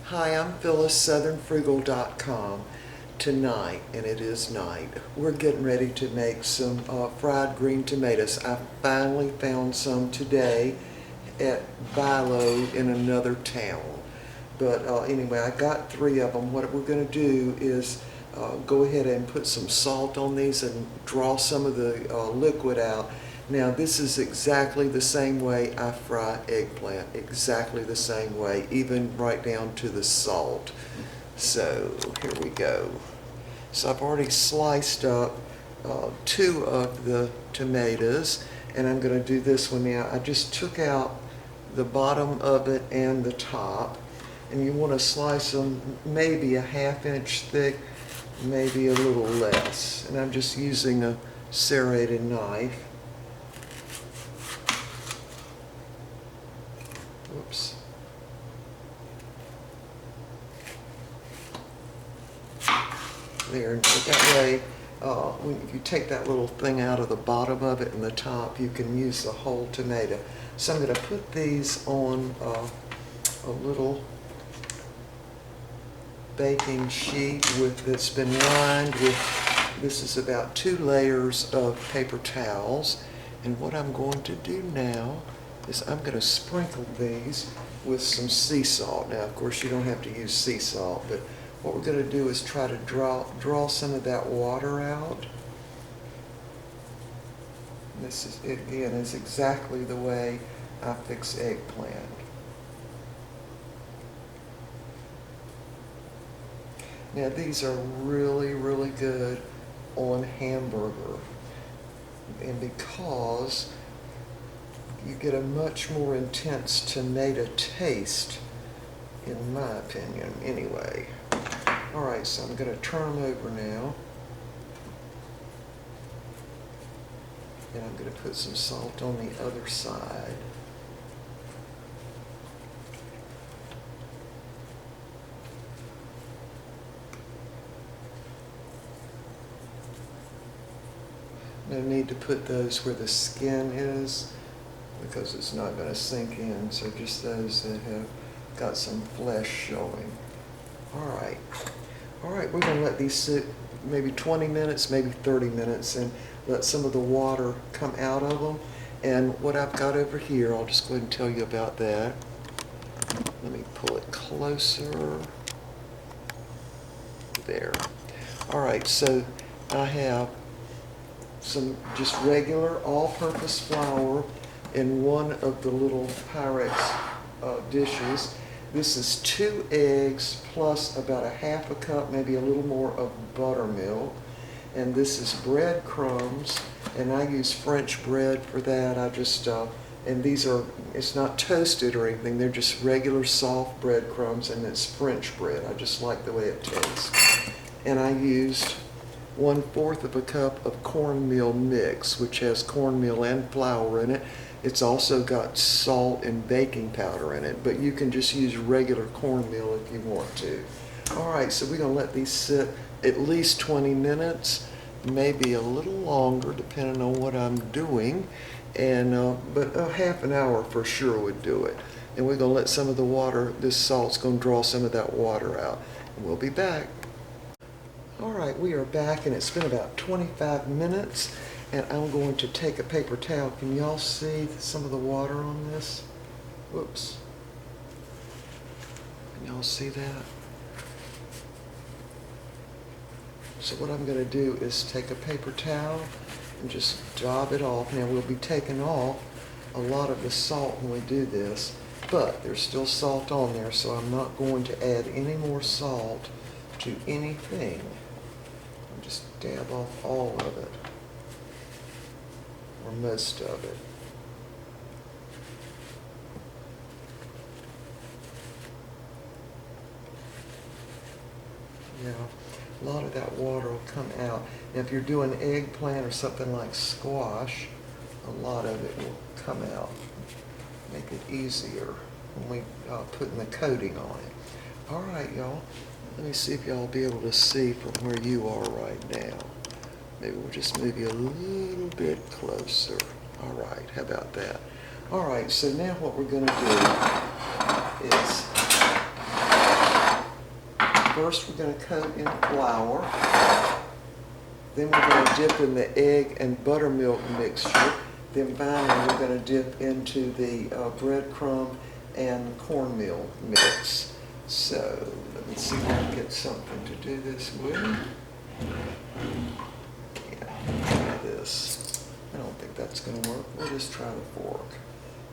Hi, I'm Phyllis, southernfrugal.com. Tonight, and it is night, we're getting ready to make some fried green tomatoes. I finally found some today at Bilo in another town. But anyway, I got 3 of them. What we're going to do is go ahead and put some salt on these and draw some of the liquid out. Now this is exactly the same way I fry eggplant, exactly the same way, even right down to the salt. So here we go. So I've already sliced up 2 of the tomatoes, and I'm going to do this one now. I just took out the bottom of it and the top, and you want to slice them maybe a 1/2 inch thick, maybe a little less. And I'm just using a serrated knife. Whoops. There, and that way, if you take that little thing out of the bottom of it and the top, you can use the whole tomato. So I'm going to put these on a little baking sheet that's been lined with, this is about 2 layers of paper towels. And what I'm going to do now is I'm going to sprinkle these with some sea salt. Now, of course, you don't have to use sea salt, but what we're going to do is try to draw some of that water out. This is, again, is exactly the way I fix eggplant. Now these are really, really good on hamburger, and because you get a much more intense tomato taste, in my opinion, anyway. All right, so I'm going to turn them over now. And I'm going to put some salt on the other side. No need to put those where the skin is, because it's not going to sink in, so just those that have got some flesh showing. All right, we're going to let these sit maybe 20 minutes, maybe 30 minutes, and let some of the water come out of them. And what I've got over here, I'll just go ahead and tell you about that. Let me pull it closer. There. All right, so I have some just regular all-purpose flour in one of the little Pyrex dishes. This is 2 eggs plus about a 1/2 cup, maybe a little more, of buttermilk. And this is breadcrumbs, and I use French bread for that. I just, and these are, it's not toasted or anything, they're just regular soft breadcrumbs, and it's French bread. I just like the way it tastes. And I used 1/4 of a cup of cornmeal mix, which has cornmeal and flour in it. It's also got salt and baking powder in it, but you can just use regular cornmeal if you want to. All right, so we're going to let these sit at least 20 minutes, maybe a little longer depending on what I'm doing, and but a 1/2 hour for sure would do it. And we're going to let some of the water, this salt's going to draw some of that water out. And we'll be back. All right, we are back, and it's been about 25 minutes. And I'm going to take a paper towel. Can y'all see some of the water on this? Whoops. Can y'all see that? So what I'm going to do is take a paper towel and just dab it off. Now we'll be taking off a lot of the salt when we do this, but there's still salt on there, so I'm not going to add any more salt to anything. I'll just dab off all of it, or most of it. Yeah, a lot of that water will come out. Now if you're doing eggplant or something like squash, a lot of it will come out. Make it easier when we putting the coating on it. All right, y'all. Let me see if y'all will be able to see from where you are right now. Maybe we'll just move you a little bit closer. All right, how about that? All right, so now what we're going to do is first we're going to coat in flour. Then we're going to dip in the egg and buttermilk mixture. Then finally we're going to dip into the breadcrumb and cornmeal mix. So let me see if I can get something to do this with. Yeah, try this. I don't think that's going to work. We'll just try the fork.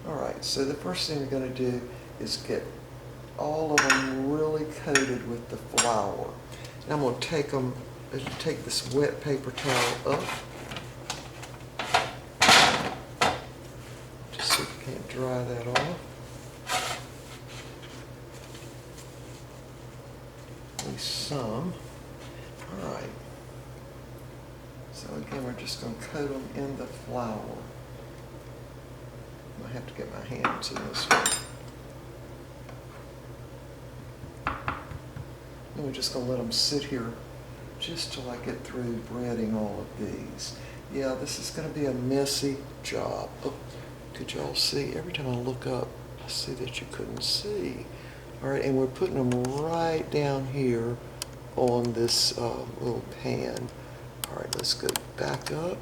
All right, so the first thing we're going to do is get all of them really coated with the flour. And I'm going to take this wet paper towel up. Just see if I can't dry that off. At least some. All right. So again, we're just going to coat them in the flour. I have to get my hands in this one. And we're just going to let them sit here just till I get through breading all of these. Yeah, this is going to be a messy job. Oh, could y'all see? Every time I look up, I see that you couldn't see. All right, and we're putting them right down here on this little pan. All right, let's go back up.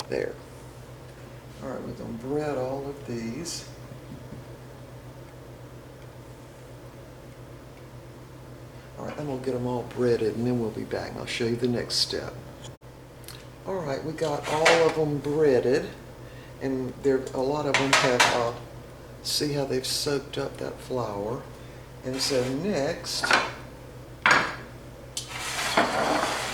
There. All right, we're going to bread all of these. All right, I'm going to get them all breaded, and then we'll be back, and I'll show you the next step. All right, we got all of them breaded, and a lot of them have, see how they've soaked up that flour. And so next,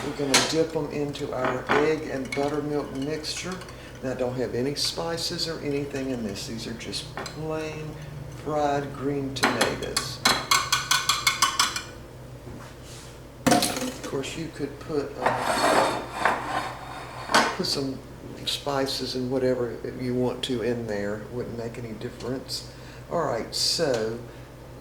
we're going to dip them into our egg and buttermilk mixture. Now, I don't have any spices or anything in this. These are just plain fried green tomatoes. Of course, you could put some spices and whatever you want to in there. It wouldn't make any difference. All right, so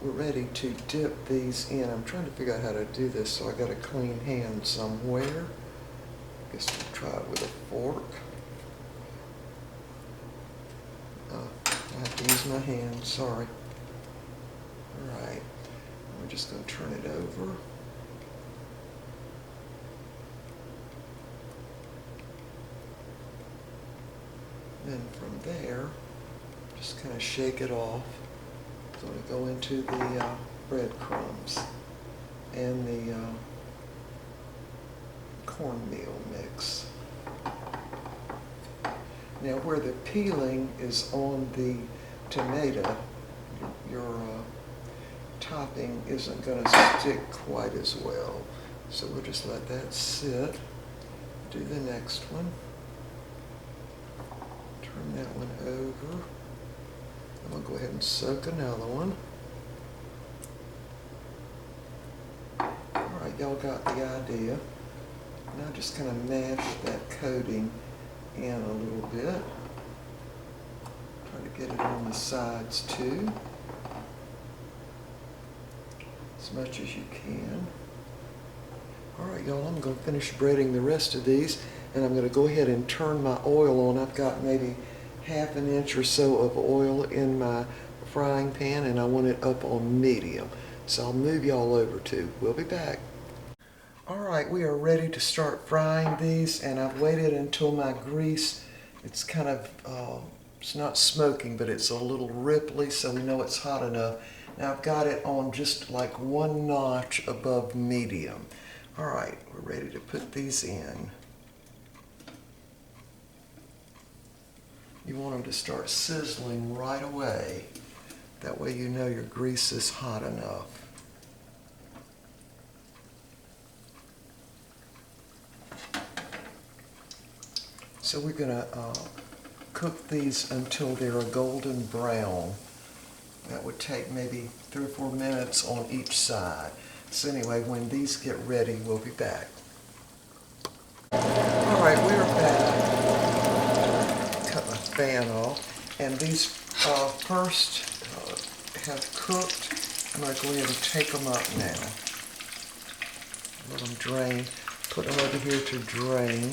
we're ready to dip these in. I'm trying to figure out how to do this, so I got a clean hand somewhere. I guess we'll try it with a fork. I have to use my hand, sorry. All right, we're just going to turn it over. Then from there, just kind of shake it off. It's going to go into the breadcrumbs and the cornmeal mix. Now, where the peeling is on the tomato, your topping isn't going to stick quite as well. So we'll just let that sit. Do the next one. Turn that one over. I'm going to go ahead and soak another one. All right, y'all got the idea. Now just kind of mash that coating in a little bit. Try to get it on the sides too, as much as you can. All right, y'all, I'm going to finish breading the rest of these, and I'm going to go ahead and turn my oil on. I've got maybe ½ an inch or so of oil in my frying pan, and I want it up on medium. So I'll move y'all over to. We'll be back. All right, we are ready to start frying these, and I've waited until my grease, it's kind of, it's not smoking, but it's a little ripply, so we know it's hot enough. Now I've got it on just like 1 notch above medium. All right, we're ready to put these in. You want them to start sizzling right away. That way you know your grease is hot enough. So we're going to cook these until they're a golden brown. That would take maybe 3 or 4 minutes on each side. So anyway, when these get ready, we'll be back. All right, we're back. Cut my fan off. And these first have cooked. I'm going to go ahead and take them up now. Let them drain. Put them over here to drain.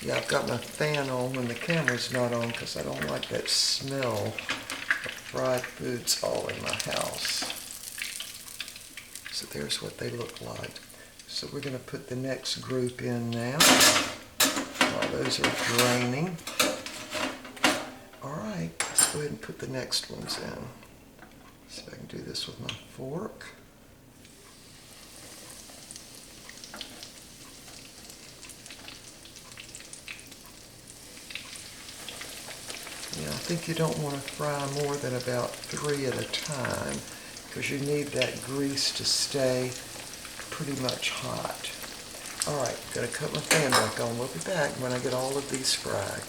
Yeah, I've got my fan on when the camera's not on because I don't like that smell fried foods all in my house. So there's what they look like. So we're going to put the next group in now while those are draining. All right, let's go ahead and put the next ones in. See if I can do this with my fork. Yeah, I think you don't want to fry more than about 3 at a time because you need that grease to stay pretty much hot. All right, got to cut my fan back on. We'll be back when I get all of these fried.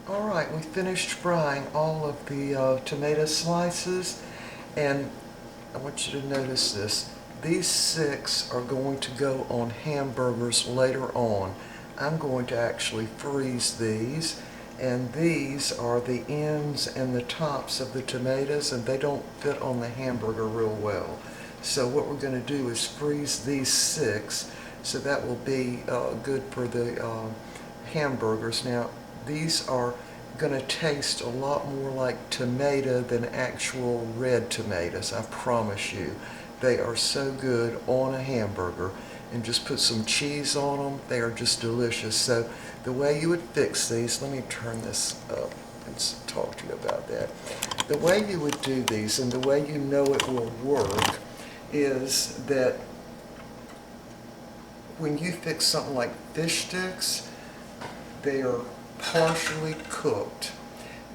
All right, we finished frying all of the tomato slices, and I want you to notice this. These 6 are going to go on hamburgers later on. I'm going to actually freeze these, and these are the ends and the tops of the tomatoes, and they don't fit on the hamburger real well. So what we're going to do is freeze these 6, so that will be good for the hamburgers. Now, these are going to taste a lot more like tomato than actual red tomatoes, I promise you. They are so good on a hamburger. And just put some cheese on them. They are just delicious. So the way you would fix these, let me turn this up and talk to you about that. The way you would do these, and the way you know it will work, is that when you fix something like fish sticks, they are partially cooked.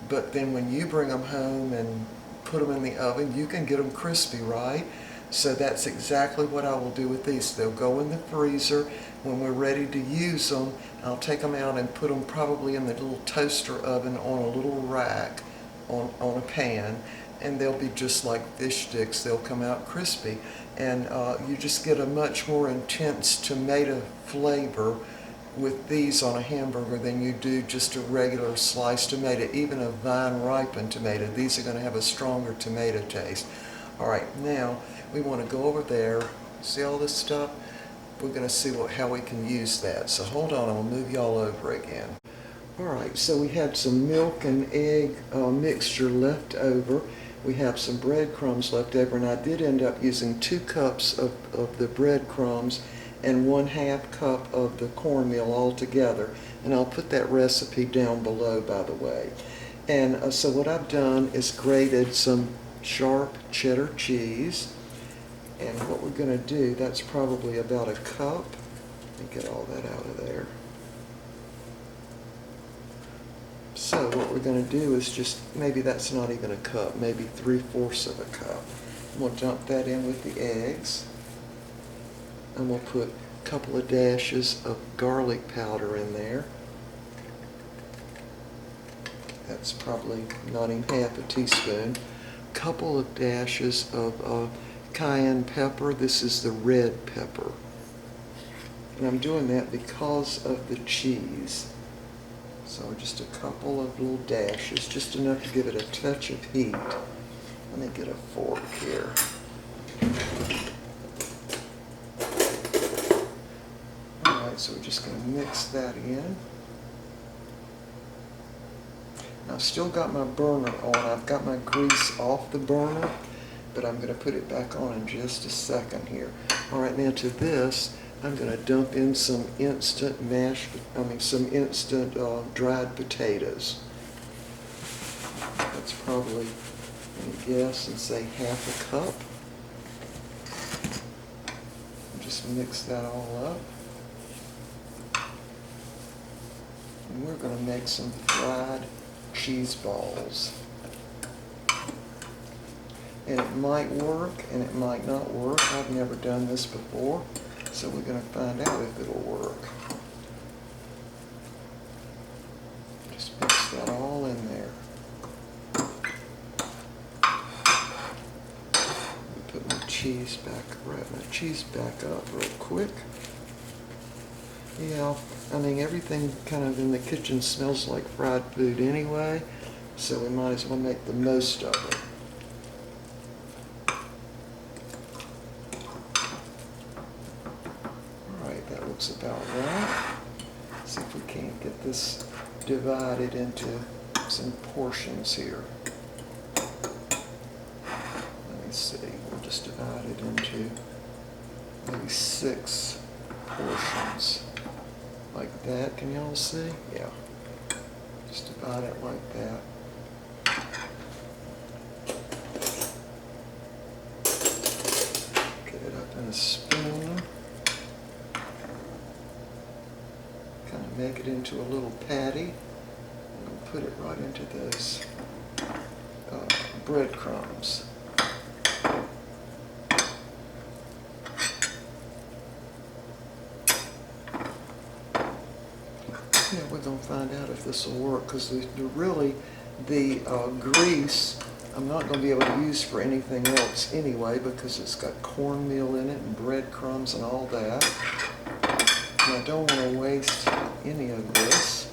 But then when you bring them home and put them in the oven, you can get them crispy, right? So that's exactly what I will do with these. They'll go in the freezer. When we're ready to use them, I'll take them out and put them probably in the little toaster oven on a little rack on a pan, and they'll be just like fish sticks. They'll come out crispy, and you just get a much more intense tomato flavor with these on a hamburger than you do just a regular sliced tomato, even a vine-ripened tomato. These are going to have a stronger tomato taste. All right, now we want to go over there. See all this stuff? We're going to see how we can use that. So hold on, I'll move you all over again. All right, so we had some milk and egg mixture left over. We have some breadcrumbs left over, and I did end up using 2 cups of the breadcrumbs and 1/2 cup of the cornmeal all together. And I'll put that recipe down below, by the way. And so what I've done is grated some sharp cheddar cheese. And what we're going to do, that's probably about 1 cup. Let me get all that out of there. So what we're going to do is just, maybe that's not even 1 cup, maybe 3/4 of a cup. And we'll dump that in with the eggs. And we'll put a couple of dashes of garlic powder in there. That's probably not even 1/2 teaspoon. Couple of dashes of cayenne pepper. This is the red pepper. And I'm doing that because of the cheese. So just a couple of little dashes, just enough to give it a touch of heat. Let me get a fork here. All right, so we're just going to mix that in. I've still got my burner on. I've got my grease off the burner, but I'm going to put it back on in just a second here. All right, now to this, I'm going to dump in some instant dried potatoes. That's probably, let me guess and say 1/2 cup. Just mix that all up. And we're going to make some fried cheese balls. And it might work and it might not work. I've never done this before, so we're going to find out if it'll work. Just mix that all in there. Put my cheese back up real quick. Yeah, I mean, everything kind of in the kitchen smells like fried food anyway, so we might as well make the most of it. All right, that looks about right. See if we can't get this divided into some portions here. me see, we'll just divide it into maybe 6 portions. Like that, can y'all see? Yeah. Just divide it like that. Get it up in a spoon. Kind of make it into a little patty. And put it right into those breadcrumbs. Yeah, we're going to find out if this will work, because the grease I'm not going to be able to use for anything else anyway, because it's got cornmeal in it and breadcrumbs and all that. And I don't want to waste any of this,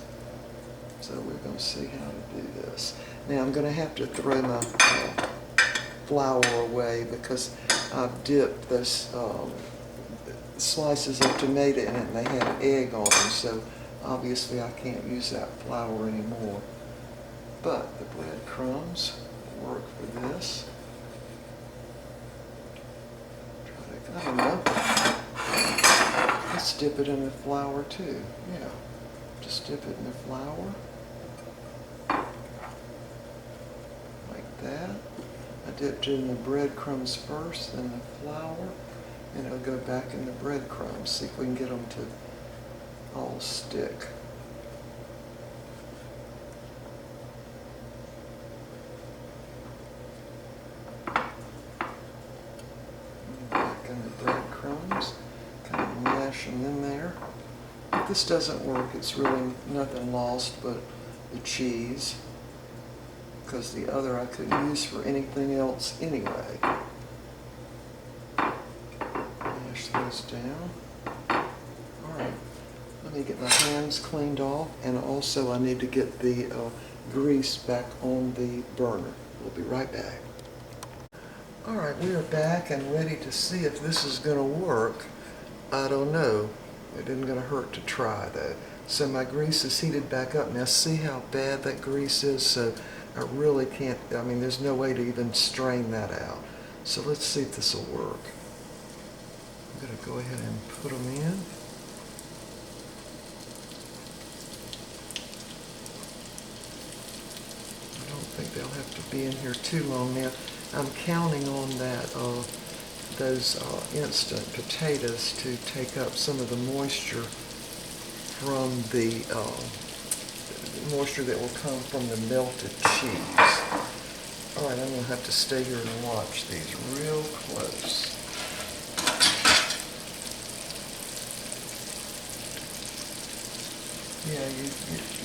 so we're going to see how to do this. Now I'm going to have to throw my flour away, because I've dipped this slices of tomato in it and they had egg on them, so obviously I can't use that flour anymore. But the breadcrumbs work for this. I don't know. Let's dip it in the flour too. Yeah. Just dip it in the flour. Like that. I dipped it in the breadcrumbs first, then the flour, and it'll go back in the breadcrumbs. See if we can get them to all stick. Back in the breadcrumbs, kind of mash them in there. If this doesn't work, it's really nothing lost but the cheese, because the other I couldn't use for anything else anyway. Mash those down. Alright, let me get my hands cleaned off, and also I need to get the grease back on the burner. We'll be right back. Alright, we are back and ready to see if this is going to work. I don't know. It isn't going to hurt to try though. So my grease is heated back up. Now see how bad that grease is? So I really can't, I mean there's no way to even strain that out. So let's see if this will work. I'm going to go ahead and put them in. I don't think they'll have to be in here too long now. I'm counting on that those instant potatoes to take up some of the moisture from the moisture that will come from the melted cheese. All right, I'm going to have to stay here and watch these real close. Yeah,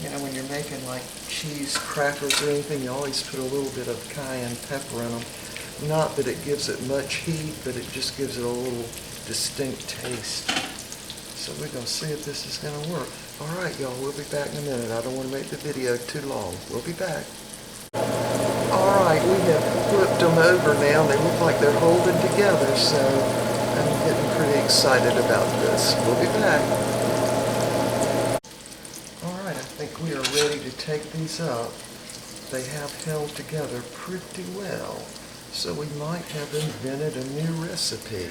you know, when you're making like cheese crackers or anything, you always put a little bit of cayenne pepper in them. Not that it gives it much heat, but it just gives it a little distinct taste. So we're going to see if this is going to work. All right, y'all, we'll be back in a minute. I don't want to make the video too long. We'll be back. All right, we have flipped them over now. They look like they're holding together, so I'm getting pretty excited about this. We'll be back. All right, I think we are ready to take these up. They have held together pretty well. So we might have invented a new recipe.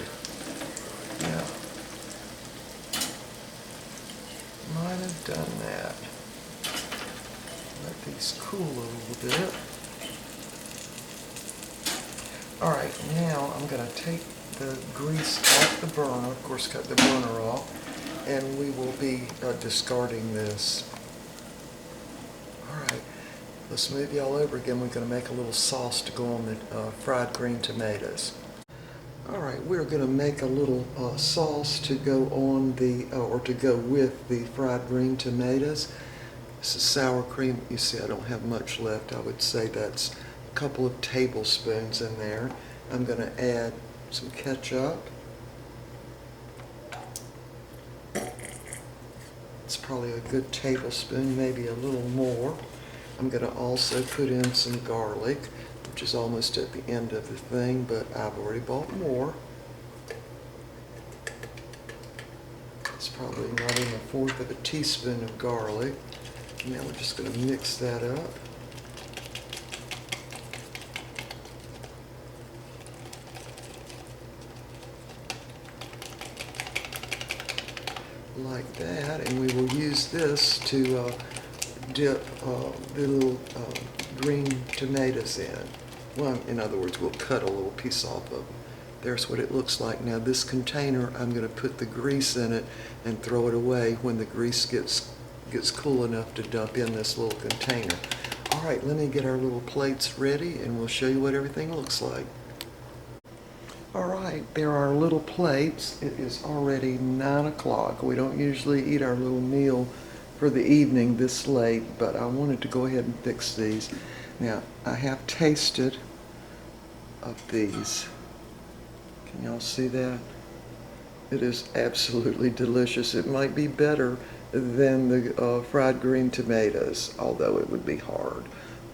Yeah. Might have done that. Let these cool a little bit. All right, now I'm going to take the grease off the burner, of course cut the burner off, and we will be discarding this. All right. Let's move y'all over again. We're going to make a little sauce to go on the fried green tomatoes. Alright, we're going to make a little sauce to go on the, or to go with the fried green tomatoes. This is sour cream. You see I don't have much left. I would say that's a couple of tablespoons in there. I'm going to add some ketchup. It's probably a good tablespoon, maybe a little more. I'm going to also put in some garlic, which is almost at the end of the thing, but I've already bought more. It's probably not even 1/4 of a teaspoon of garlic. Now we're just going to mix that up. like that, and we will use this to dip the little green tomatoes in. Well, in other words, we'll cut a little piece off of them. There's what it looks like. Now this container, I'm going to put the grease in it and throw it away when the grease gets cool enough to dump in this little container. All right, let me get our little plates ready and we'll show you what everything looks like. All right, there are our little plates. It is already 9 o'clock. We don't usually eat our little meal for the evening this late, but I wanted to go ahead and fix these. Now, I have tasted of these. Can y'all see that? It is absolutely delicious. It might be better than the fried green tomatoes, although it would be hard.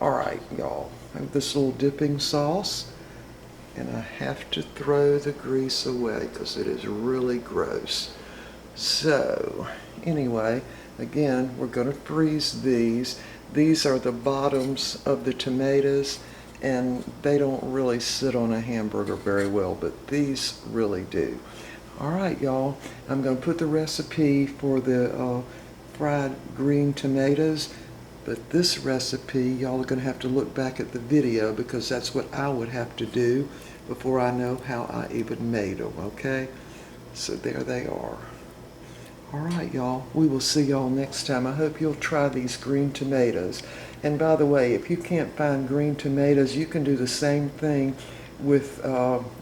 All right, y'all, I have this little dipping sauce, and I have to throw the grease away because it is really gross. So, anyway, again, we're going to freeze these. These are the bottoms of the tomatoes, and they don't really sit on a hamburger very well, but these really do. All right, y'all, I'm going to put the recipe for the fried green tomatoes, but this recipe, y'all are going to have to look back at the video because that's what I would have to do before I know how I even made them, okay? So there they are. All right, y'all, we will see y'all next time. I hope you'll try these green tomatoes. And by the way, if you can't find green tomatoes, you can do the same thing with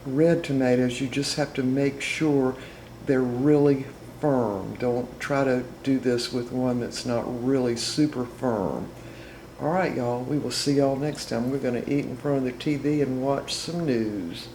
red tomatoes. You just have to make sure they're really firm. Don't try to do this with one that's not really super firm. All right, y'all, we will see y'all next time. We're going to eat in front of the TV and watch some news.